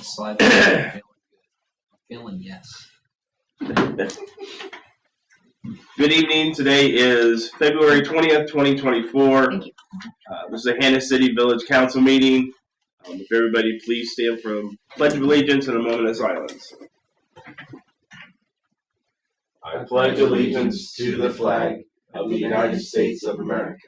slide. I'm feeling yes. Good evening. Today is February 20th, 2024. Thank you. This is a Hannah City Village Council meeting. If everybody please stand for the Pledge of Allegiance and a moment of silence. I pledge allegiance to the flag of the United States of America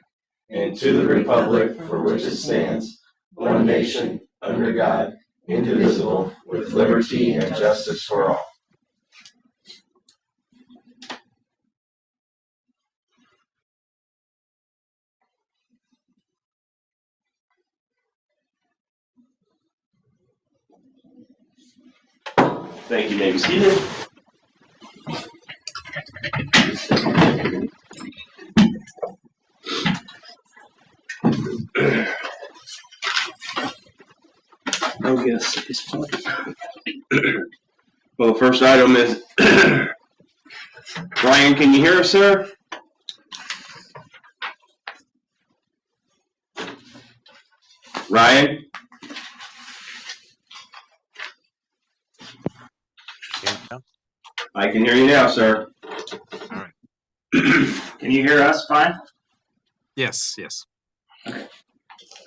and to the republic for which it stands, one nation, under God, indivisible, with liberty and justice for all. Thank you. May be seated. No guess at this point. Well, the first item is Ryan, can you hear us, sir? Ryan? I can hear you now, sir. All right. Can you hear us fine? Yes.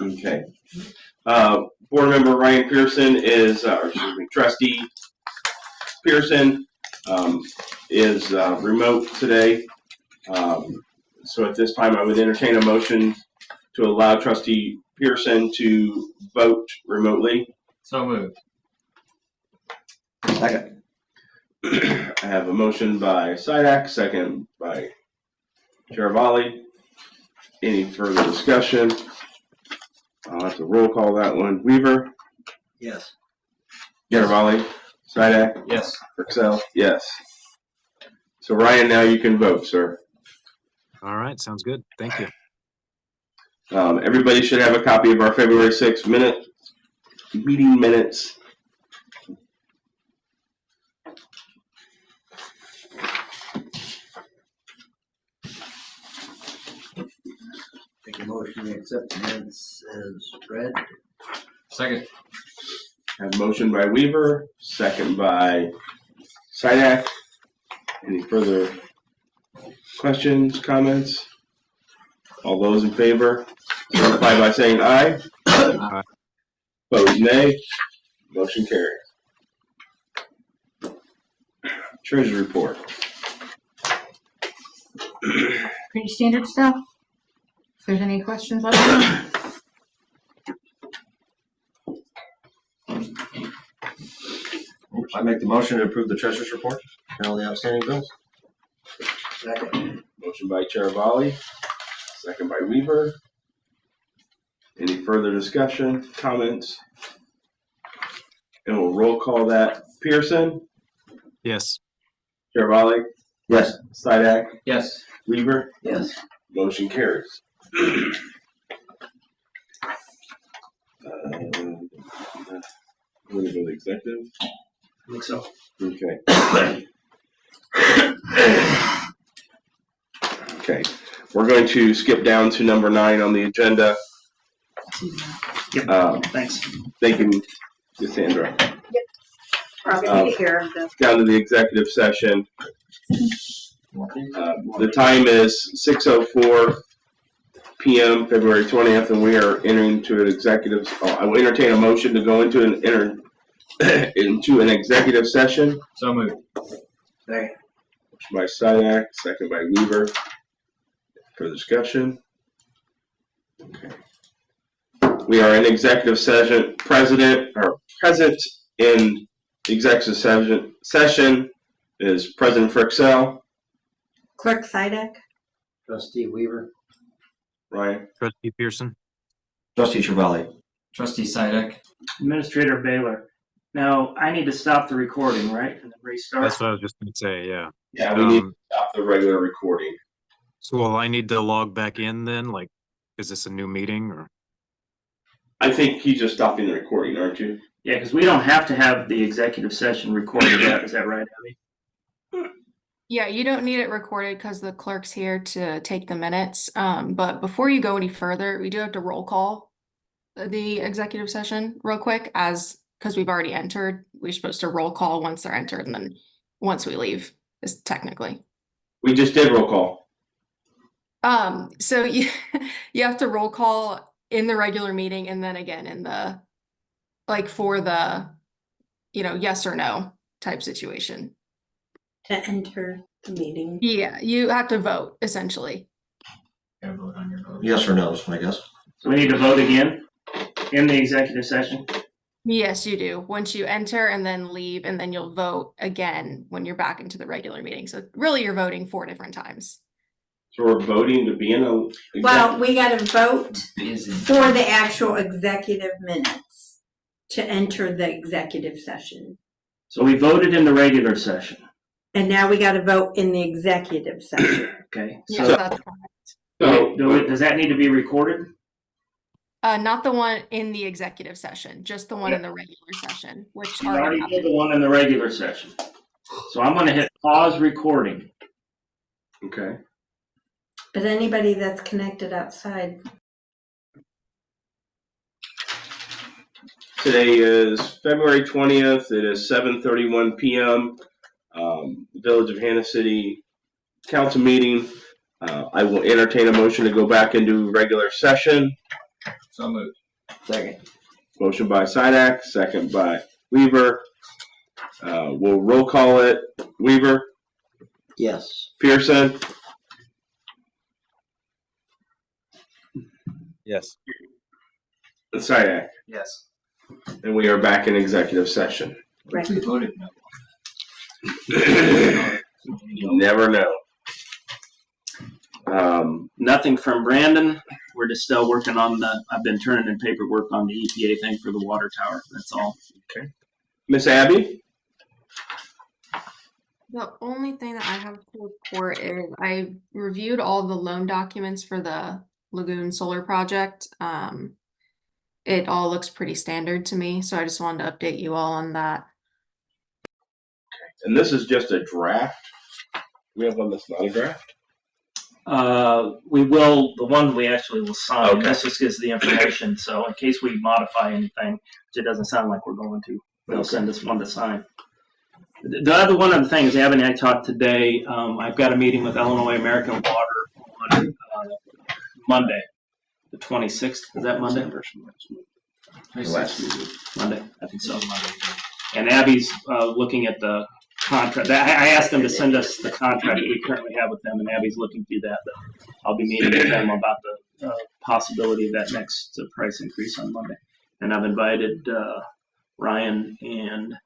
Okay. Board member Ryan Pearson is, trustee Pearson is remote today. So at this time, I would entertain a motion to allow trustee Pearson to vote remotely. So moved. Second. I have a motion by Sidak, second by Charavalli. Any further discussion? I'll have to roll call that one. Weaver? Yes. Charavalli? Sidak? Yes. Excel? Yes. So Ryan, now you can vote, sir. All right. Sounds good. Thank you. Everybody should have a copy of our February 6th meeting minutes. Make a motion to accept the minutes as read. Second. I have a motion by Weaver, second by Sidak. Any further questions, comments? All those in favor, notify by saying aye. Aye. Opposed, nay. Motion carries. Treasury report. Pretty standard stuff. If there's any questions, let me know. I make the motion to approve the treasurer's report and all the outstanding bills. Second. Motion by Charavalli, second by Weaver. Any further discussion, comments? And we'll roll call that. Pearson, Yes. Charavalli, Yes. Sidak, Yes. Weaver. Yes. Motion carries. I'm going to go to executive. I think so. Okay. Okay. We're going to skip down to number 9 on the agenda. Thanks. Thank you, Cassandra. Probably Um, need to hear the Down to the executive session. The time is 6:04 p.m. February 20th, and we are entering into an executive. I will entertain a motion to go into an executive session. So moved. Second. Motion by Sidak, second by Weaver. For discussion. Okay. We are in executive session. Present in executive session is President Frixell. clerk Sidak. Trustee Weaver. Ryan. Trustee Pearson. Trustee Charavalli. Trustee Sidak. Administrator Baylor. Now, I need to stop the recording, right? And then restart? That's what I was just going to say. Yeah. Yeah, we need to stop the regular recording. So will I need to log back in then? Like, is this a new meeting or? I think he's just stopping the recording, aren't you? Yeah, because we don't have to have the executive session recorded yet. Is that right, Abby? Yeah, you don't need it recorded because the clerk's here to take the minutes. But before you go any further, we do have to roll call the executive session real quick as because we've already entered. We're supposed to roll call once they're entered, and then once we leave is technically. We just did roll call. So you you have to roll call in the regular meeting and then again in the for the yes or no type situation. To enter the meeting. Yeah, you have to vote essentially. Gotta vote on your vote. Yes or no's, I guess. So we need to vote again in the executive session? Yes, you do. Once you enter and then leave, and then you'll vote again when you're back into the regular meeting. So really you're voting 4 different times. So we're voting to be in a. Well, we got to vote Is in. for the actual executive minutes to enter the executive session. So we voted in the regular session, And now we got to vote in the executive session. okay? Yes, So that's correct. does that need to be recorded? Not the one in the executive session, just the one in the regular session, which You already already did happened. the one in the regular session. So I'm gonna hit pause recording. Okay. But anybody that's connected outside. Today is February 20th. It is 7:31 p.m. Village of Hannah City Council meeting. I will entertain a motion to go back into regular session. So moved. Second. Motion by Sidak, second by Weaver. We'll roll call it. Weaver, Yes. Pearson, Yes. and Sidak. Yes. And we are back in executive session. Right. We voted no. You never know. Nothing from Brandon. We're just still working on I've been turning in paperwork on the EPA thing for the water tower. That's all. Miss Abby? The only thing that I have to report is I reviewed all the loan documents for the Lagoon Solar Project. It all looks pretty standard to me, so I just wanted to update you all on that. And this is just a draft. We have one that's not a draft. We will, the one we actually will sign. Okay. This just gives the information. So in case we modify anything, which it doesn't sound like we're going to, they'll send us one to sign. The other one of the things, Abby and I talked today, I've got a meeting with Illinois American Water on Monday, the 26th. Is that Monday? Monday, I think so. And Abby's looking at the contract. I asked them to send us the contract that we currently have with them, and Abby's looking through that. But I'll be meeting with them about the possibility of that next price increase on Monday. And I've invited Ryan and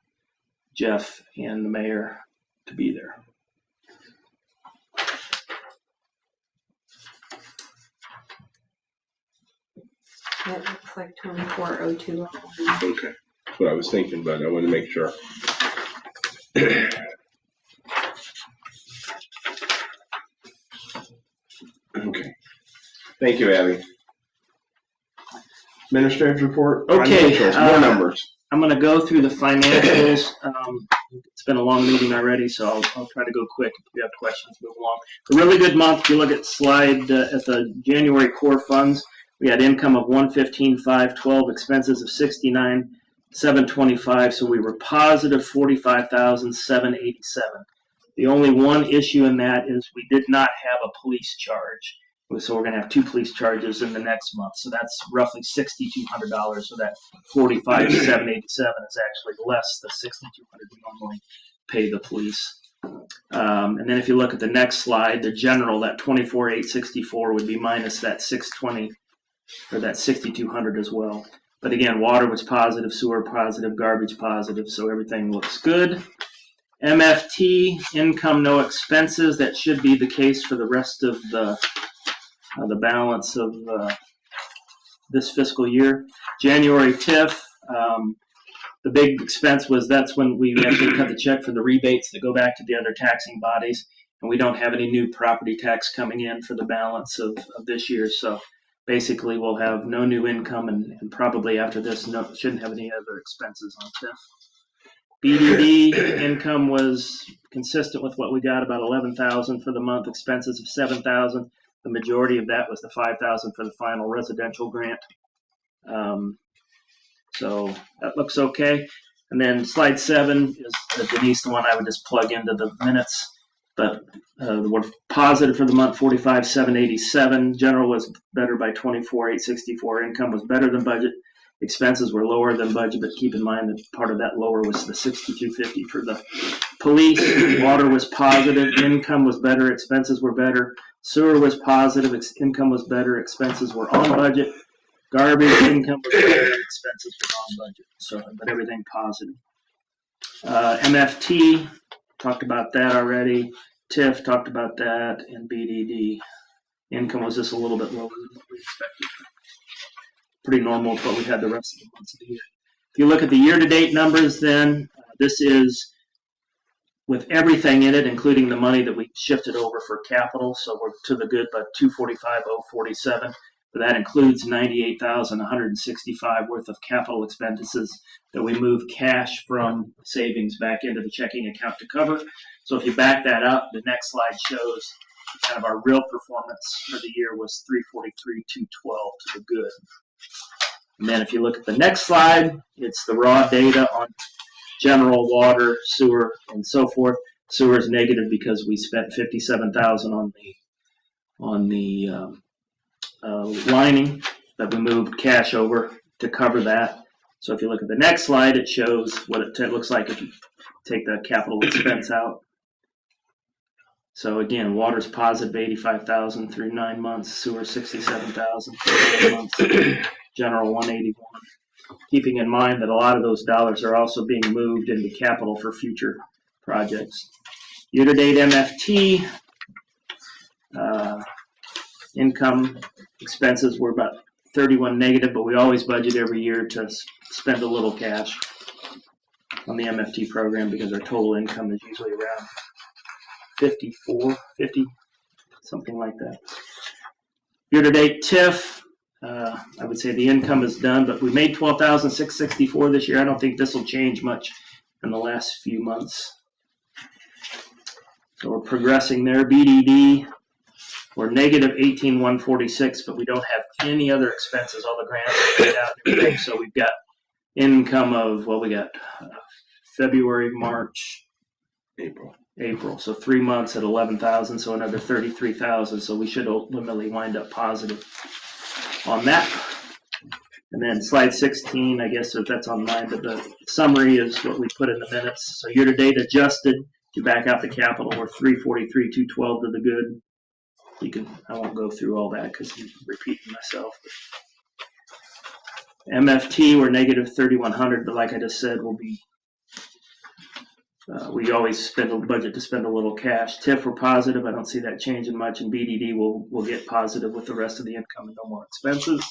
Jeff and the mayor to be there. That looks like 2402. Okay. That's what I was thinking, but I wanted to make sure. Okay. Thank you, Abby. Administrative report. Okay, Financials, more numbers. I'm going to go through the financials. It's been a long meeting already, so I'll try to go quick. If you have questions, move along. A really good month. If you look at slide at the January core funds, we had income of $115,512, expenses of $69,725, so we were positive $45,787. The only one issue in that is we did not have a police charge. So we're going to have 2 police charges in the next month. So that's roughly $6,200. So that $45,787 is actually less than $6,200 we normally pay the police. And then if you look at the next slide, the general, that $24,864 would be minus that $620 or that $6,200 as well. But again, water was positive, sewer positive, garbage positive, so everything looks good. MFT, income, no expenses. That should be the case for the rest of the balance of this fiscal year. January TIF, the big expense was that's when we actually cut the check for the rebates that go back to the other taxing bodies, and we don't have any new property tax coming in for the balance of this year. So basically we'll have no new income and probably after this shouldn't have any other expenses on TIF. BDD income was consistent with what we got, about $11,000 for the month, expenses of $7,000. The majority of that was the $5,000 for the final residential grant. So So that looks okay. And then slide 7 is Denise, the one I would just plug into the minutes. But we're positive for the month, 45,787. General was better by 24,864. Income was better than budget. Expenses were lower than budget, but keep in mind that part of that lower was the 6,250 for the police. Water was positive. Income was better. Expenses were better. Sewer was positive. Income was better. Expenses were on budget. Garbage income was better. Expenses were on budget. So, but everything positive. MFT. Talked about that already. TIF talked about that, and BDD income was just a little bit lower than what we expected. Pretty normal to what we had the rest of the months of the year. If you look at the year-to-date numbers, then this is with everything in it, including the money that we shifted over for capital. So we're to the good, but 245,047. But that includes 98,165 worth of capital expenses that we moved cash from savings back into the checking account to cover. So if you back that up, the next slide shows kind of our real performance for the year was 343,212 to the good. And then if you look at the next slide, it's the raw data on general, water, sewer, and so forth. Sewer is negative because we spent $57,000 on the lining that we moved cash over to cover that. So if you look at the next slide, it shows what it looks like if you take the capital expense out. So again, water's positive 85,000 through 9 months, sewer 67,000 through 9 months, general 181. Keeping in mind that a lot of those dollars are also being moved into capital for future projects. Year-to-date MFT, income expenses were about 31 negative, but we always budget every year to spend a little cash on the MFT program because our total income is usually around 50, something like that. Year-to-date TIF, I would say the income is done, but we made 12,664 this year. I don't think this will change much in the last few months. So we're progressing there. BDD, we're negative 18,146, but we don't have any other expenses. All the grants are paid out and everything. So we've got income of, well, we got February, March, April. So 3 months at 11,000, so another 33,000. So we should ultimately wind up positive on that. And then slide 16, I guess if that's online, but the summary is what we put in the minutes. So year-to-date adjusted, to back out the capital, we're 343,212 to the good. You can, I won't go through all that because I'm repeating myself. MFT, we're negative 3,100, but like I just said, we'll be we always spend a budget to spend a little cash. TIF, we're positive. I don't see that changing much. And BDD, we'll get positive with the rest of the income and no more expenses.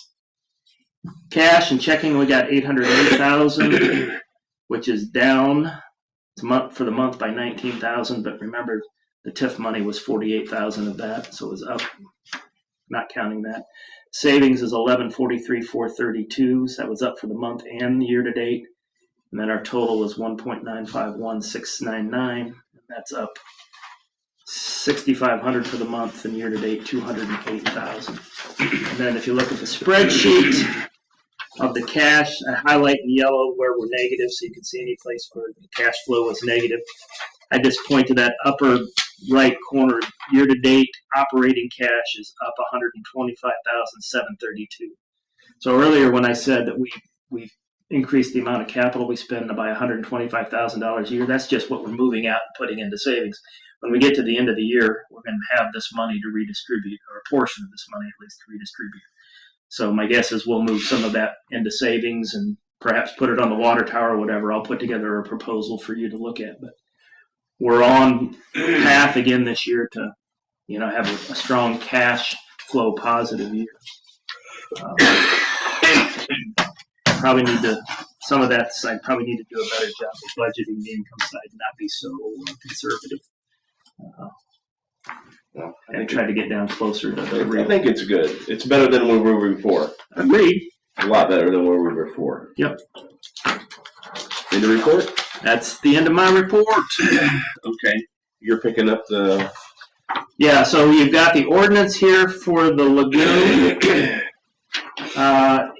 Cash and checking, we got 808,000, which is down for the month by 19,000. But remember, the TIF money was 48,000 of that, so it was up. Not counting that. Savings is 1143,432. So that was up for the month and the year to date. And then our total was 1.951699. That's up 6,500 for the month, and year to date 208,000. And then if you look at the spreadsheet of the cash, I highlight in yellow where we're negative, so you can see any place where the cash flow was negative. I just point to that upper right corner. Year to date operating cash is up 125,732. So earlier when I said that we increase the amount of capital we spend by $125,000 a year. That's just what we're moving out and putting into savings. When we get to the end of the year, we're going to have this money to redistribute, or a portion of this money at least to redistribute. So my guess is we'll move some of that into savings and perhaps put it on the water tower or whatever. I'll put together a proposal for you to look at. But we're on path again this year to, have a strong cash flow positive year. Probably need to, some of that I probably need to do a better job of budgeting the income side and not be so conservative. And try to get down closer to the real. I think it's good. It's better than we were before. Agreed. A lot better than where we were before. Yep. In the report? That's the end of my report. Okay. You're picking up the... Yeah, so you've got the ordinance here for the lagoon.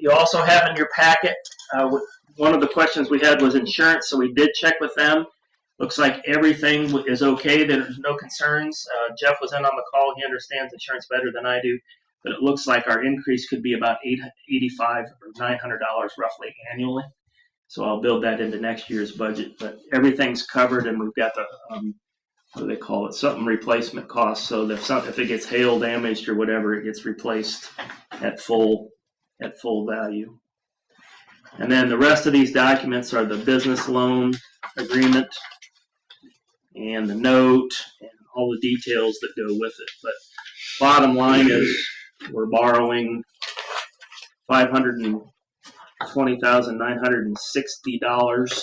You also have in your packet one of the questions we had was insurance, so we did check with them. Looks like everything is okay. There's no concerns. Jeff was in on the call. He understands insurance better than I do. But it looks like our increase could be about $85 or $900 roughly annually. So I'll build that into next year's budget. But everything's covered, and we've got the what do they call it? Something replacement cost. So that if it gets hail damaged or whatever, it gets replaced at full value. And then the rest of these documents are the business loan agreement and the note and all the details that go with it. But bottom line is we're borrowing $520,960,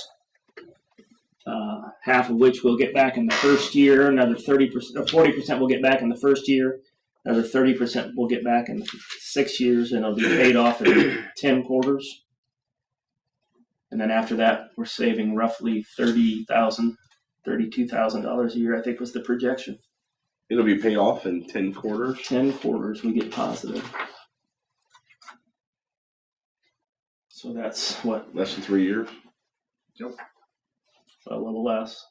half of which we'll get back in the first year, another 30%, 40% we'll get back in the first year, another 30% we'll get back in 6 years, and it'll be paid off in 10 quarters. And then after that, we're saving roughly $32,000 a year, I think was the projection. It'll be paid off in 10 quarters. 10 quarters, we get positive. So that's what? Less than 3 years. Yep. A little less.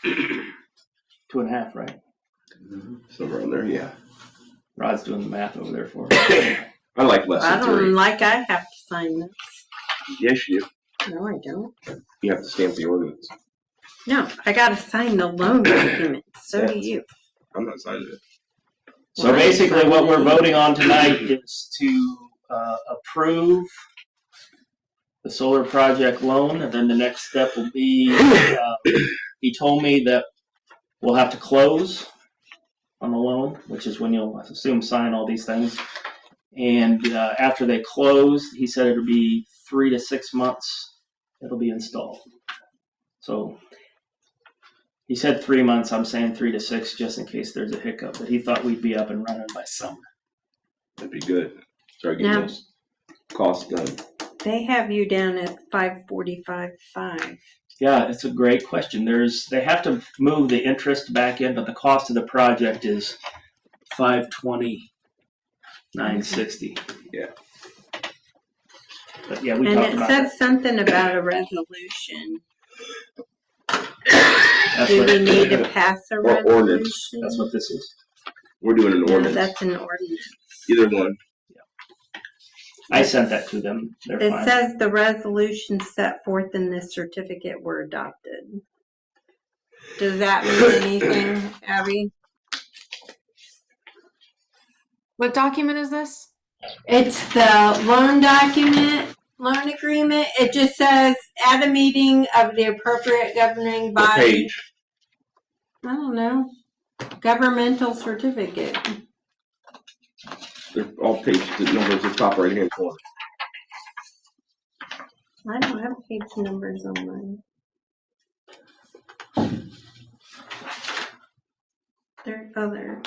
2.5, right? Somewhere in there, yeah. Rod's doing the math over there for us. I like less I than don't 3. like I have to sign this. Yes, you do. No, I don't. You have to stamp the ordinance. No, I gotta sign the loan document. So do Yes. you. I'm not signing it. So basically what we're voting on tonight is to approve the solar project loan, and then the next step will be, he told me that we'll have to close on the loan, which is when you'll, I assume, sign all these things. And after they close, he said it'll be 3 to 6 months it'll be installed. So he said 3 months, I'm saying 3 to 6 just in case there's a hiccup, but he thought we'd be up and running by summer. That'd be good. Start getting Now- those costs done. They have you down at 545.5. Yeah, it's a great question. They have to move the interest back in, but the cost of the project is $520,960. Yeah. But yeah, we And talked it about said that. something about a resolution. That's Do what, we need to pass a Or ordinance. resolution? that's what this is. We're doing an No, ordinance. that's an ordinance. Either one. I sent that to them. They're It fine. says the resolutions set forth in this certificate were adopted. Does that mean anything, Abby? What document is this? It's the loan document, loan agreement. It just says at a meeting of the appropriate governing What body. page? I don't know. Governmental certificate. They're all page numbers at the top right hand corner. I don't have page numbers on mine. They're other.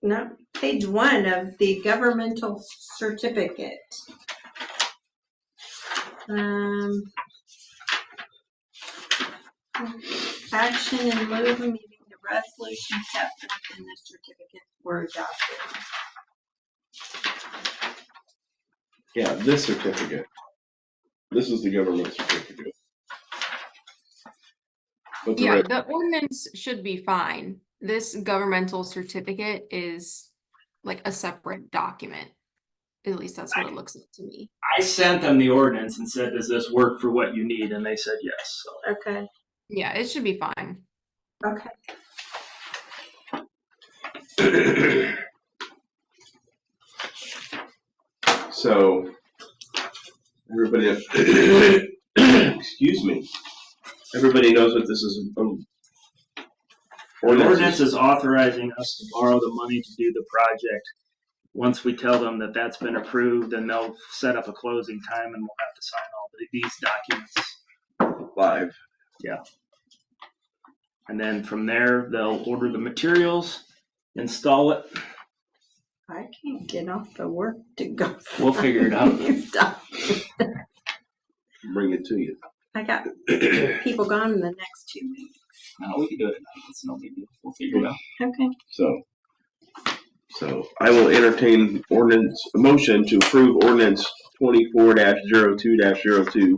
No, page 1 of the governmental certificate. Action in lieu of a meeting, the resolution set forth in this certificate were adopted. Yeah, this certificate. This is the government certificate. But the Yeah, re- the ordinance should be fine. This governmental certificate is like a separate document. At least that's what it looks like to me. I sent them the ordinance and said, does this work for what you need? And they said yes. So Okay. Yeah, it should be fine. Okay. So, everybody, excuse me. Everybody knows what this is. the ordinance is authorizing us to borrow the money to do the project. Once we tell them that that's been approved, then they'll set up a closing time and we'll have to sign all these documents. live. And then from there, they'll order the materials, install it. I can't get off the work to go. We'll figure it out. Bring it to you. I got people gone in the next 2 weeks. No, we can do it at night. It's no big deal. We'll figure it out. Okay. So, So I will entertain a motion to approve ordinance 24-02-02,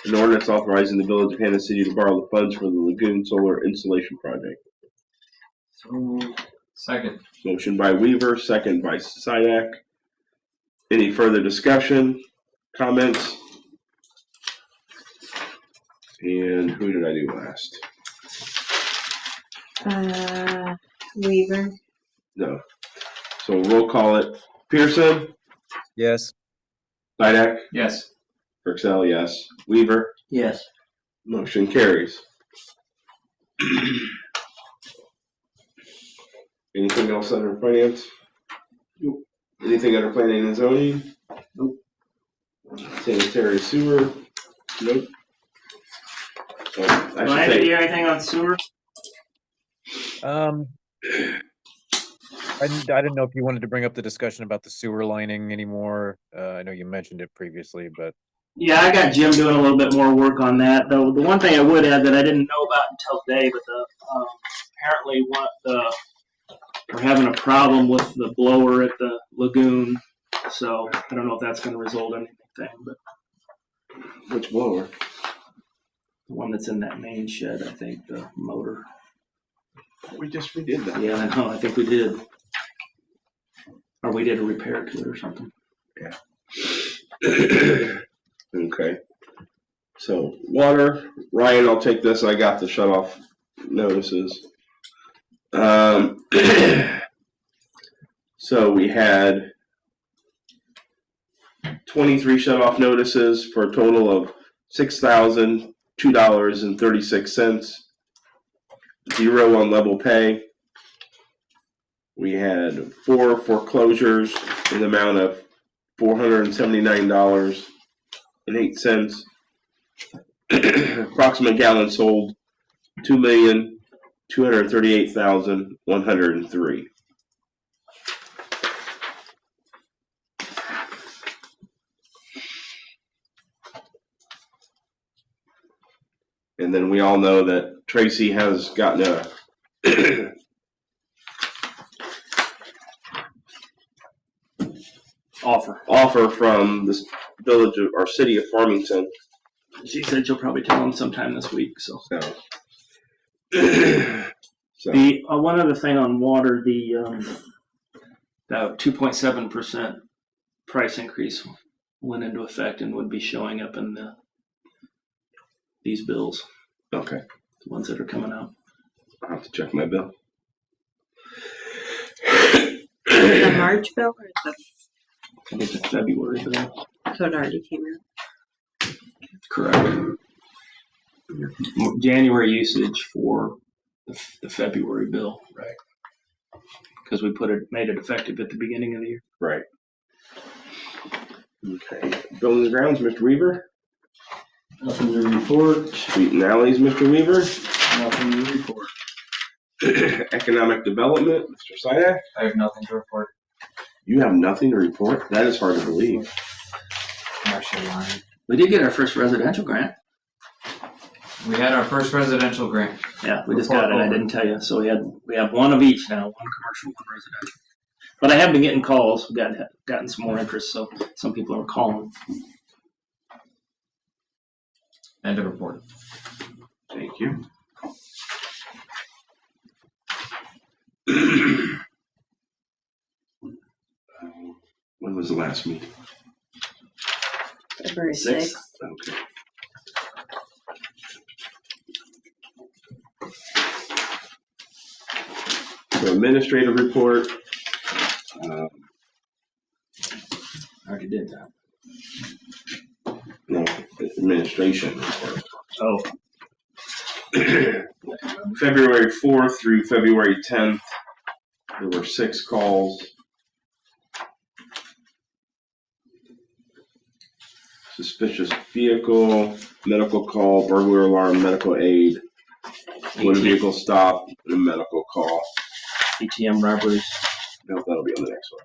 an ordinance authorizing the Village of Hannah City to borrow the funds for the Lagoon Solar Installation Project. Second. Motion by Weaver, second by Sidak. Any further discussion, comments? And who did I do last? Weaver. No. So roll call it. Pearson? Yes. Sidak? Yes. Purcell, yes. Weaver? Yes. Motion carries. Anything else under finance? Nope. Anything under planning and zoning? Nope. Sanitary sewer? Nope. So, Ryan, did you have anything on sewer? I didn't know if you wanted to bring up the discussion about the sewer lining anymore. I know you mentioned it previously, but Yeah, I got Jim doing a little bit more work on that. Though the one thing I would add that I didn't know about until today, but apparently we're having a problem with the blower at the lagoon. So I don't know if that's going to result in anything, but which blower? the one that's in that main shed, I think the motor. We just redid that. Yeah, I know. I think we did. Or we did a repair to it or something. Yeah. Okay. So water, Ryan, I'll take this. I got the shut off notices. So we had 23 shut off notices for a total of $6,002.36. 0 on level pay. We had 4 foreclosures in the amount of $479.08. Approximate gallons sold 2,238,103. And then we all know that Tracy has gotten a offer from the village of, or city of Farmington. She said she'll probably tell him sometime this week. So the one other thing on water, the 2.7% price increase went into effect and would be showing up in these bills. Okay. The ones that are coming out. I'll have to check my bill. The March bill or I think the February bill. so it already came out? Correct. January usage for the February bill. Right. Because we made it effective at the beginning of the year. Right. Okay. Buildings and grounds, Mr. Weaver. Nothing to report. Street and alleys, Mr. Weaver. Nothing to report. Economic development, Mr. Sidak. I have nothing to report. You have nothing to report? That is hard to believe. I'm actually lying. We did get our first residential grant. We had our first residential grant. Yeah, we just got it. I didn't tell you. So we have one of each now, one commercial, one residential. But I have been getting calls. We've gotten some more interest, so some people are calling. End of report. Thank you. When was the last meeting? February 6th. 6th. Okay. So administrative report. I already did that. No, administration report. Oh. February 4th through February 10th, there were 6 calls. Suspicious vehicle, medical call, burglar alarm, medical aid, motor vehicle stop, and a medical call. ATM robberies. No, that'll be on the next one.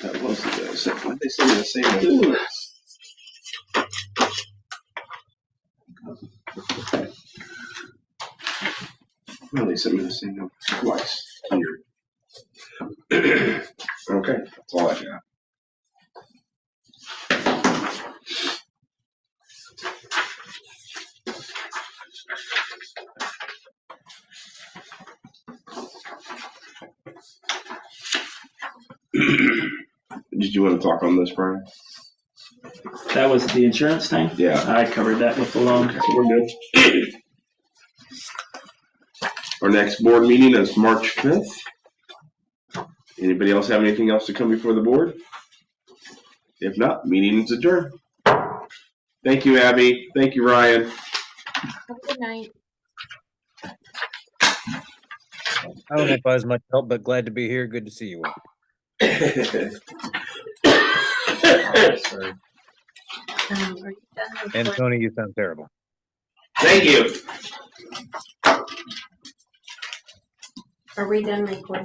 That was the same. Why'd they send me the same one? Well, they sent me the same note twice. Weird. Okay, that's all I got. Did you want to talk on this, Brian? That was the insurance thing? Yeah. I covered that with the loan, so we're good. Our next board meeting is March 5th. Anybody else have anything else to come before the board? If not, meeting is adjourned. Thank you, Abby. Thank you, Ryan. Have a good night. I don't know if I was much help, but glad to be here. Good to see you all. Are you done And with Tony, you sound terrible. Thank you. Are we done recording?